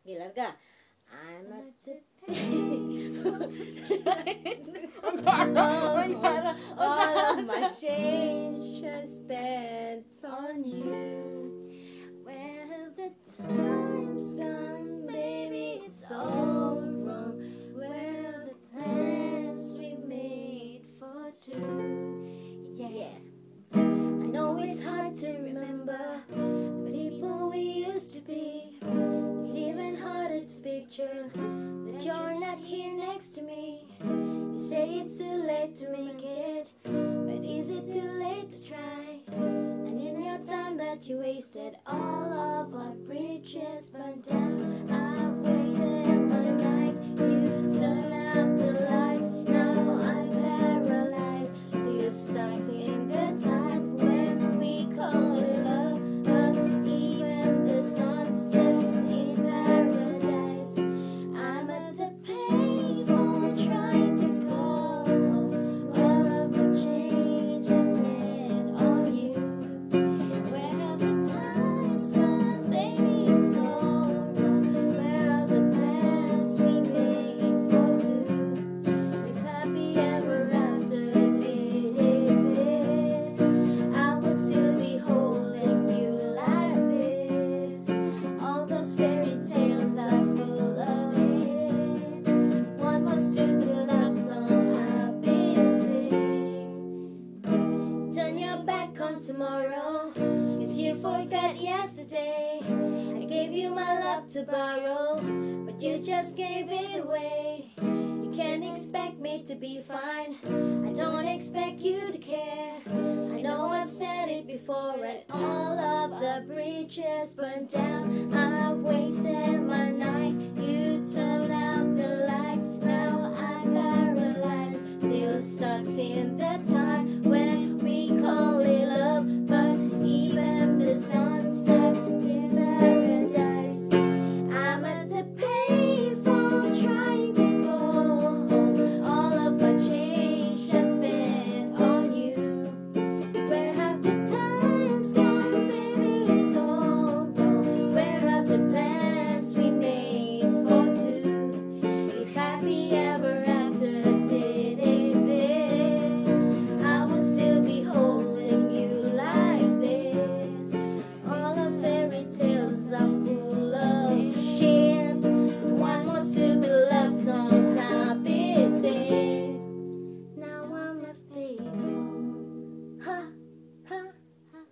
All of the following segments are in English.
Okay, larga. I'm at the all of my change I spent on you. Where have the times gone, baby? It's all wrong. Where are the plans we made for two? Yeah. I know it's hard to remember the people we used to be. It's even harder to picture that you're not here next to me. You say it's too late to make it, but is it too late to try? And in your time that you wasted, all of our bridges burned down. I've wasted my nights, you turn out the lights. Now I'm paralyzed, still stuck in the time when we call it love. But even the sun sets in paradise. I'm at the payphone trying to call home. All of the changes made on you. Where have the times gone, baby? It's all wrong. Where are the plans we made for two? If happy ever after did exist, I would still be holding you like this. All those fairy tales are full of it. One more stupid love song I've been singing. Turn your back on tomorrow, 'cause you forgot yesterday. I gave you my love to borrow, but you just gave it away. You can't expect me to be fine, I don't expect you to care. I know I've said it before, and all of the bridges burned down. I've wasted my nights, you turn out the lights. Now I'm paralyzed, still stuck in the time when we call it love. But even the sun sets in paradise. I'm at the payphone trying to call home. All of my change I spent on you. Where have the times gone, baby? It's all wrong. Where have the plans we made for two? If happy ever after did exist, I would still be holding you like this. All the fairy tales are full of shit. One more stupid love songs I've been singing. Now I'm a payphone. Ha, ha, ha.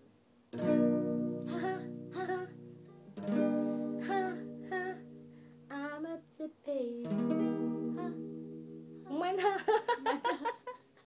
Ha, ha, ha, ha. I'm at the payphone. Ha, ha.